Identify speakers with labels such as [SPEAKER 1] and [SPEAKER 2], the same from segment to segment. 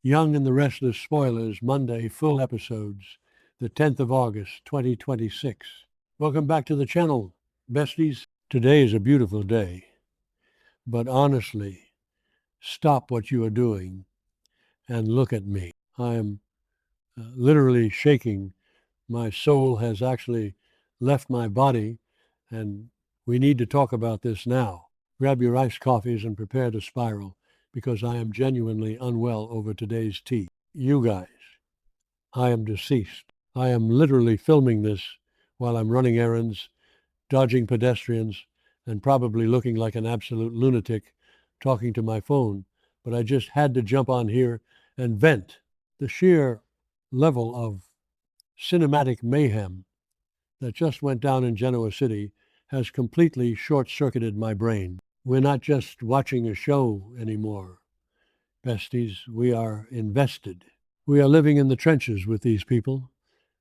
[SPEAKER 1] Young and the Restless Spoilers, Monday, full episodes, the 10th of August, 2026. Welcome back to the channel, besties. Today is a beautiful day, but honestly, stop what you are doing and look at me. I am literally shaking. My soul has actually left my body, and we need to talk about this now. Grab your iced coffees and prepare to spiral, because I am genuinely unwell over today's tea. You guys, I am deceased. I am literally filming this while I'm running errands, dodging pedestrians, and probably looking like an absolute lunatic talking to my phone. But I just had to jump on here and vent. The sheer level of cinematic mayhem that just went down in Genoa City has completely short-circuited my brain. We're not just watching a show anymore, besties. We are invested. We are living in the trenches with these people,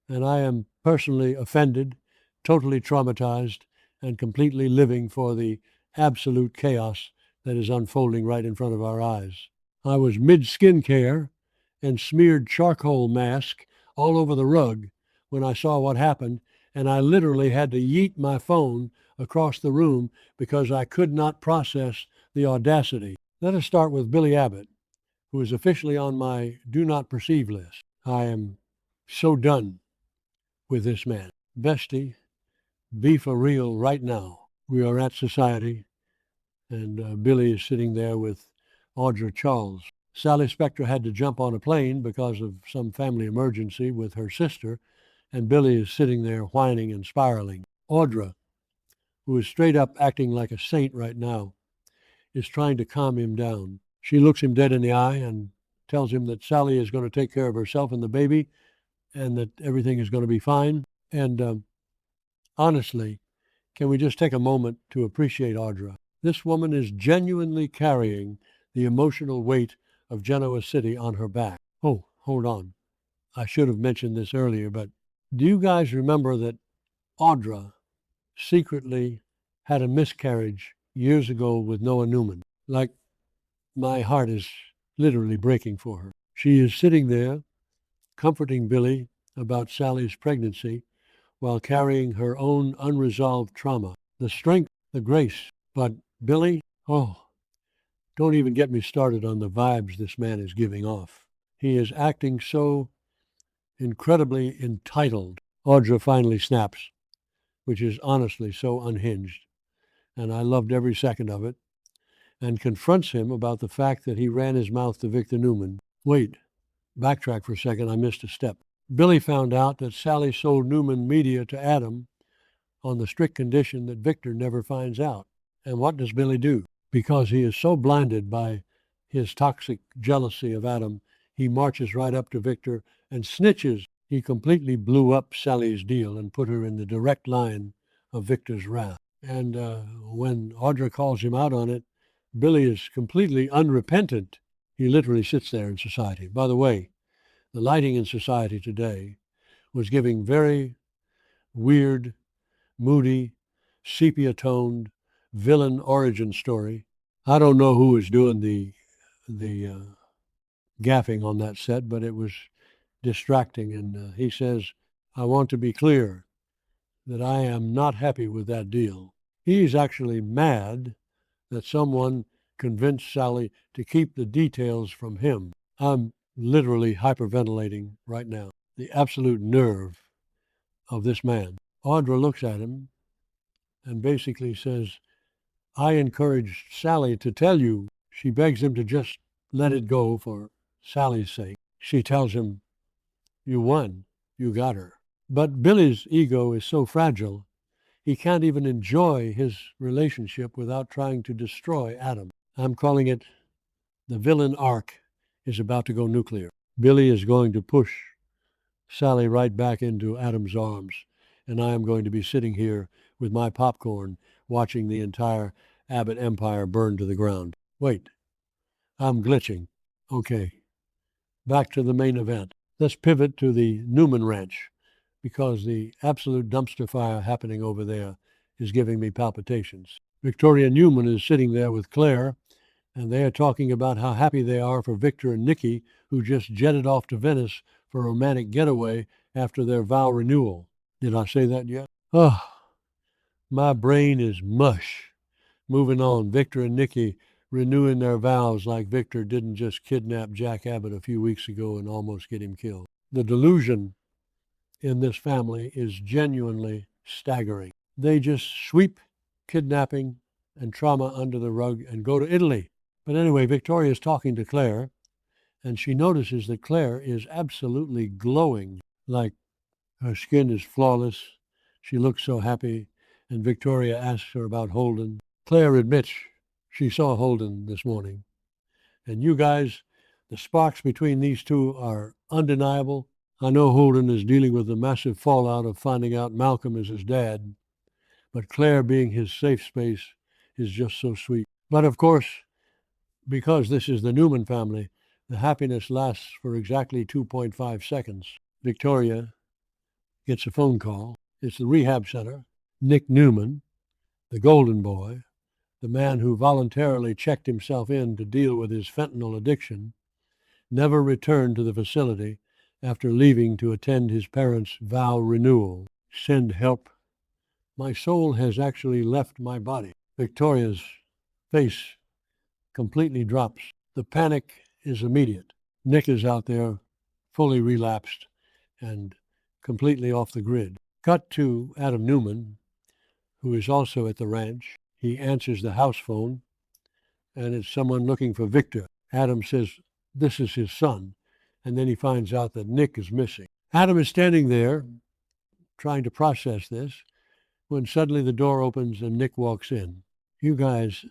[SPEAKER 1] and I am personally offended, totally traumatized, and completely living for the absolute chaos that is unfolding right in front of our eyes. I was mid-skin care and smeared charcoal mask all over the rug when I saw what happened, and I literally had to yeet my phone across the room because I could not process the audacity. Let us start with Billy Abbott, who is officially on my do not perceive list. I am so done with this man. Bestie, be for real right now. We are at Society, and Billy is sitting there with Audra Charles. Sally Spectra had to jump on a plane because of some family emergency with her sister, and Billy is sitting there whining and spiraling. Audra, who is straight up acting like a saint right now, is trying to calm him down. She looks him dead in the eye and tells him that Sally is going to take care of herself and the baby and that everything is going to be fine. And honestly, can we just take a moment to appreciate Audra? This woman is genuinely carrying the emotional weight of Genoa City on her back. Oh, hold on. I should have mentioned this earlier, but do you guys remember that Audra secretly had a miscarriage years ago with Noah Newman? Like, my heart is literally breaking for her. She is sitting there comforting Billy about Sally's pregnancy while carrying her own unresolved trauma. The strength, the grace. But Billy, oh, don't even get me started on the vibes this man is giving off. He is acting so incredibly entitled. Audra finally snaps, which is honestly so unhinged, and I loved every second of it, and confronts him about the fact that he ran his mouth to Victor Newman. Wait, backtrack for a second, I missed a step. Billy found out that Sally sold Newman media to Adam on the strict condition that Victor never finds out. And what does Billy do? Because he is so blinded by his toxic jealousy of Adam, he marches right up to Victor and snitches. He completely blew up Sally's deal and put her in the direct line of Victor's wrath. And when Audra calls him out on it, Billy is completely unrepentant. He literally sits there in Society. By the way, the lighting in Society today was giving very weird, moody, sepia-toned villain origin story. I don't know who was doing the gaffing on that set, but it was distracting. And he says, I want to be clear that I am not happy with that deal. He's actually mad that someone convinced Sally to keep the details from him. I'm literally hyperventilating right now. The absolute nerve of this man. Audra looks at him and basically says, I encouraged Sally to tell you. She begs him to just let it go for Sally's sake. She tells him, you won. You got her. But Billy's ego is so fragile, he can't even enjoy his relationship without trying to destroy Adam. I'm calling it the villain arc is about to go nuclear. Billy is going to push Sally right back into Adam's arms, and I am going to be sitting here with my popcorn watching the entire Abbott empire burn to the ground. Wait, I'm glitching. Okay, back to the main event. Let's pivot to the Newman Ranch, because the absolute dumpster fire happening over there is giving me palpitations. Victoria Newman is sitting there with Claire, and they are talking about how happy they are for Victor and Nikki, who just jetted off to Venice for a romantic getaway after their vow renewal. Did I say that yet? Oh, my brain is mush. Moving on, Victor and Nikki renewing their vows like Victor didn't just kidnap Jack Abbott a few weeks ago and almost get him killed. The delusion in this family is genuinely staggering. They just sweep kidnapping and trauma under the rug and go to Italy. But anyway, Victoria is talking to Claire, and she notices that Claire is absolutely glowing, like her skin is flawless. She looks so happy, and Victoria asks her about Holden. Claire admits she saw Holden this morning. And you guys, the sparks between these two are undeniable. I know Holden is dealing with the massive fallout of finding out Malcolm is his dad, but Claire being his safe space is just so sweet. But of course, because this is the Newman family, the happiness lasts for exactly 2.5 seconds. Victoria gets a phone call. It's the rehab center. Nick Newman, the golden boy, the man who voluntarily checked himself in to deal with his fentanyl addiction, never returned to the facility after leaving to attend his parents' vow renewal. Send help. My soul has actually left my body. Victoria's face completely drops. The panic is immediate. Nick is out there, fully relapsed and completely off the grid. Cut to Adam Newman, who is also at the ranch. He answers the house phone, and it's someone looking for Victor. Adam says this is his son, and then he finds out that Nick is missing. Adam is standing there trying to process this when suddenly the door opens and Nick walks in. You guys,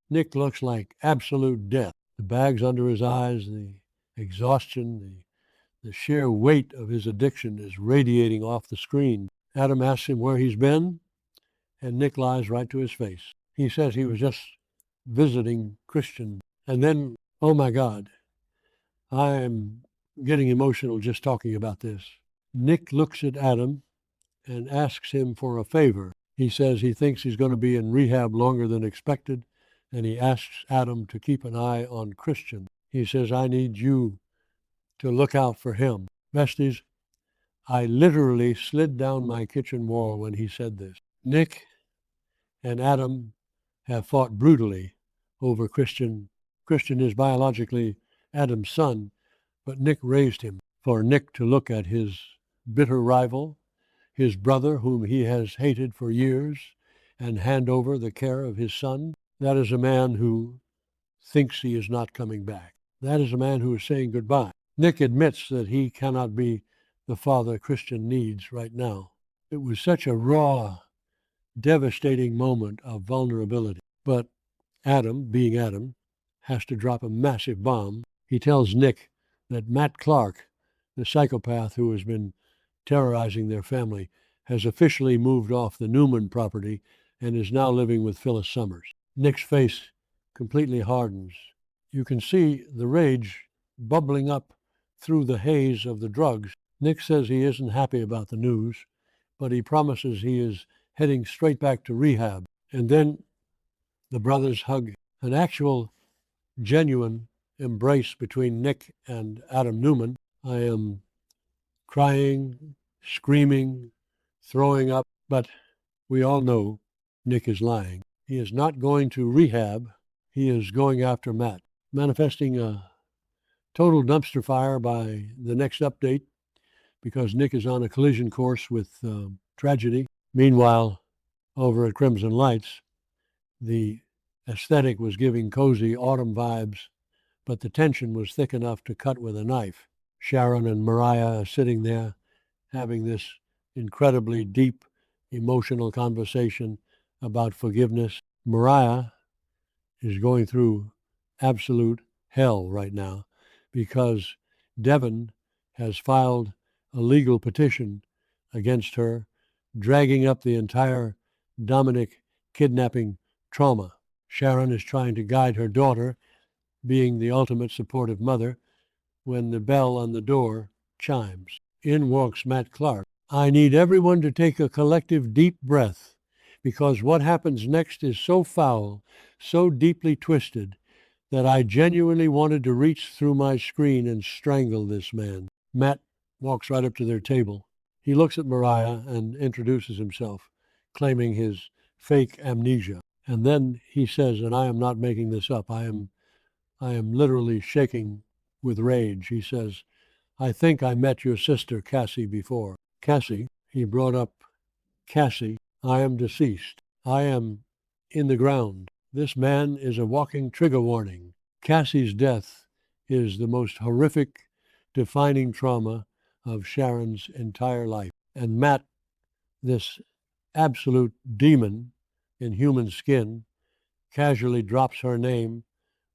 [SPEAKER 1] Nick looks like absolute death. The bags under his eyes, the exhaustion, the sheer weight of his addiction is radiating off the screen. Adam asks him where he's been, and Nick lies right to his face. He says he was just visiting Christian. And then, oh my God, I am getting emotional just talking about this. Nick looks at Adam and asks him for a favor. He says he thinks he's going to be in rehab longer than expected, and he asks Adam to keep an eye on Christian. He says, I need you to look out for him. Besties, I literally slid down my kitchen wall when he said this. Nick and Adam have fought brutally over Christian. Christian is biologically Adam's son, but Nick raised him. For Nick to look at his bitter rival, his brother whom he has hated for years, and hand over the care of his son, that is a man who thinks he is not coming back. That is a man who is saying goodbye. Nick admits that he cannot be the father Christian needs right now. It was such a raw, devastating moment of vulnerability. But Adam, being Adam, has to drop a massive bomb. He tells Nick that Matt Clark, the psychopath who has been terrorizing their family, has officially moved off the Newman property and is now living with Phyllis Summers. Nick's face completely hardens. You can see the rage bubbling up through the haze of the drugs. Nick says he isn't happy about the news, but he promises he is heading straight back to rehab. And then the brothers hug. An actual, genuine embrace between Nick and Adam Newman. I am crying, screaming, throwing up, but we all know Nick is lying. He is not going to rehab. He is going after Matt, manifesting a total dumpster fire by the next update because Nick is on a collision course with tragedy. Meanwhile, over at Crimson Lights, the aesthetic was giving cozy autumn vibes, but the tension was thick enough to cut with a knife. Sharon and Mariah are sitting there having this incredibly deep, emotional conversation about forgiveness. Mariah is going through absolute hell right now because Devin has filed a legal petition against her, dragging up the entire Dominic kidnapping trauma. Sharon is trying to guide her daughter, being the ultimate supportive mother, when the bell on the door chimes. In walks Matt Clark. I need everyone to take a collective deep breath, because what happens next is so foul, so deeply twisted, that I genuinely wanted to reach through my screen and strangle this man. Matt walks right up to their table. He looks at Mariah and introduces himself, claiming his fake amnesia. And then he says, and I am not making this up, I am literally shaking with rage. He says, I think I met your sister Cassie before. Cassie, he brought up Cassie, I am deceased. I am in the ground. This man is a walking trigger warning. Cassie's death is the most horrific, defining trauma of Sharon's entire life. And Matt, this absolute demon in human skin, casually drops her name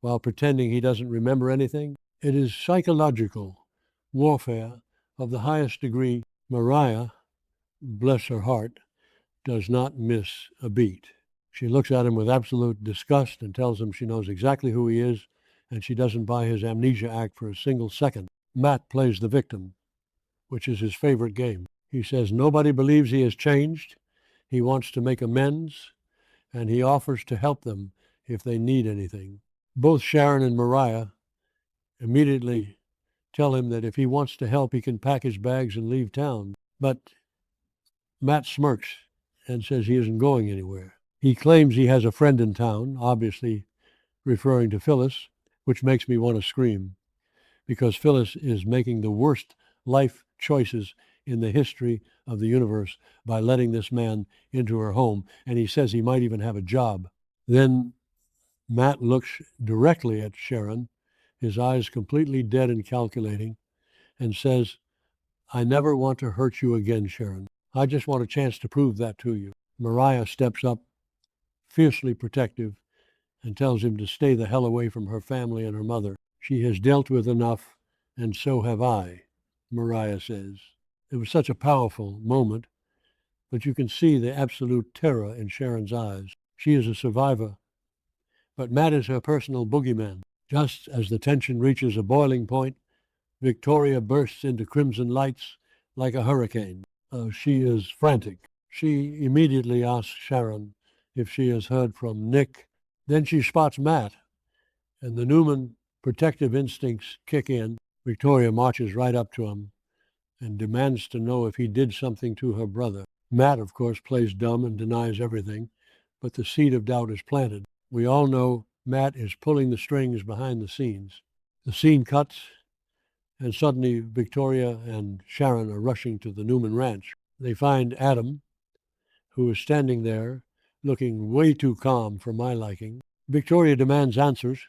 [SPEAKER 1] while pretending he doesn't remember anything. It is psychological warfare of the highest degree. Mariah, bless her heart, does not miss a beat. She looks at him with absolute disgust and tells him she knows exactly who he is, and she doesn't buy his amnesia act for a single second. Matt plays the victim, which is his favorite game. He says nobody believes he has changed. He wants to make amends, and he offers to help them if they need anything. Both Sharon and Mariah immediately tell him that if he wants to help, he can pack his bags and leave town. But Matt smirks and says he isn't going anywhere. He claims he has a friend in town, obviously referring to Phyllis, which makes me want to scream, because Phyllis is making the worst life choices in the history of the universe by letting this man into her home, and he says he might even have a job. Then Matt looks directly at Sharon, his eyes completely dead and calculating, and says, I never want to hurt you again, Sharon. I just want a chance to prove that to you. Mariah steps up, fiercely protective, and tells him to stay the hell away from her family and her mother. She has dealt with enough, and so have I, Mariah says. It was such a powerful moment, but you can see the absolute terror in Sharon's eyes. She is a survivor, but Matt is her personal boogeyman. Just as the tension reaches a boiling point, Victoria bursts into crimson lights like a hurricane. She is frantic. She immediately asks Sharon if she has heard from Nick. Then she spots Matt, and the Newman protective instincts kick in. Victoria marches right up to him and demands to know if he did something to her brother. Matt, of course, plays dumb and denies everything, but the seed of doubt is planted. We all know Matt is pulling the strings behind the scenes. The scene cuts, and suddenly Victoria and Sharon are rushing to the Newman ranch. They find Adam, who is standing there, looking way too calm for my liking. Victoria demands answers,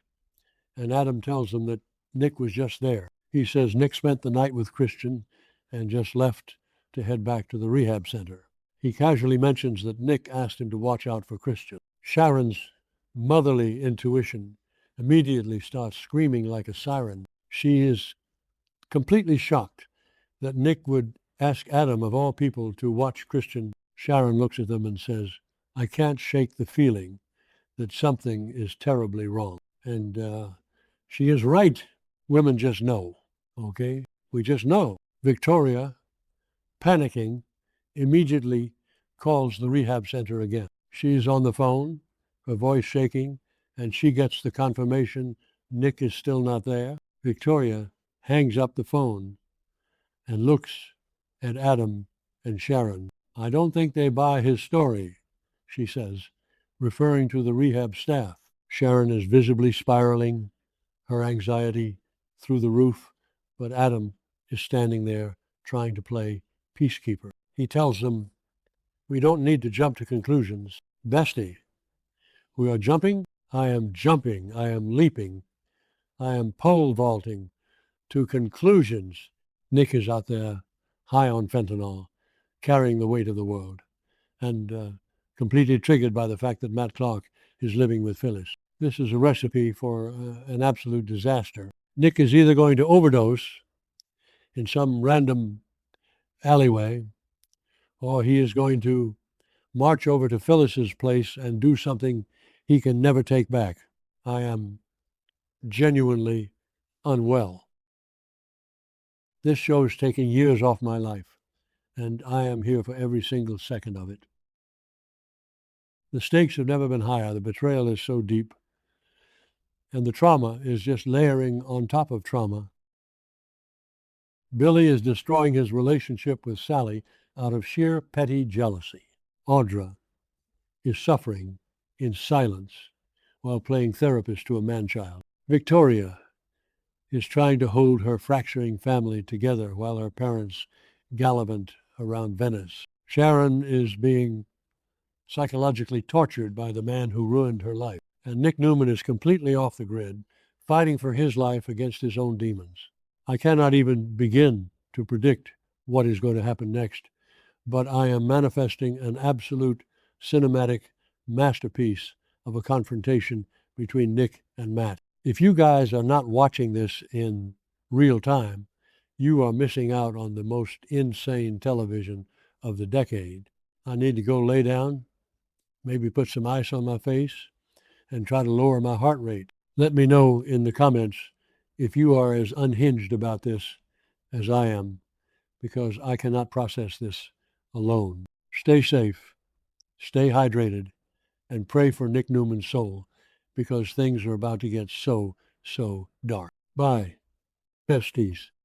[SPEAKER 1] and Adam tells them that Nick was just there. He says Nick spent the night with Christian and just left to head back to the rehab center. He casually mentions that Nick asked him to watch out for Christian. Sharon's motherly intuition immediately starts screaming like a siren. She is completely shocked that Nick would ask Adam, of all people, to watch Christian. Sharon looks at them and says, I can't shake the feeling that something is terribly wrong. And she is right. Women just know, okay? We just know. Victoria, panicking, immediately calls the rehab center again. She's on the phone, her voice shaking, and she gets the confirmation Nick is still not there. Victoria hangs up the phone and looks at Adam and Sharon. I don't think they buy his story, she says, referring to the rehab staff. Sharon is visibly spiraling, her anxiety through the roof, but Adam is standing there trying to play peacekeeper. He tells them, we don't need to jump to conclusions. Bestie, we are jumping. I am jumping. I am leaping. I am pole vaulting to conclusions. Nick is out there high on fentanyl, carrying the weight of the world, and completely triggered by the fact that Matt Clark is living with Phyllis. This is a recipe for an absolute disaster. Nick is either going to overdose in some random alleyway, or he is going to march over to Phyllis's place and do something he can never take back. I am genuinely unwell. This show is taking years off my life, and I am here for every single second of it. The stakes have never been higher. The betrayal is so deep. and the trauma is just layering on top of trauma. Billy is destroying his relationship with Sally out of sheer petty jealousy. Audra is suffering in silence while playing therapist to a man-child. Victoria is trying to hold her fracturing family together while her parents gallivant around Venice. Sharon is being psychologically tortured by the man who ruined her life. And Nick Newman is completely off the grid, fighting for his life against his own demons. I cannot even begin to predict what is going to happen next, but I am manifesting an absolute cinematic masterpiece of a confrontation between Nick and Matt. If you guys are not watching this in real time, you are missing out on the most insane television of the decade. I need to go lay down, maybe put some ice on my face, and try to lower my heart rate. Let me know in the comments if you are as unhinged about this as I am, because I cannot process this alone. Stay safe, stay hydrated, and pray for Nick Newman's soul, because things are about to get so dark. Bye, besties.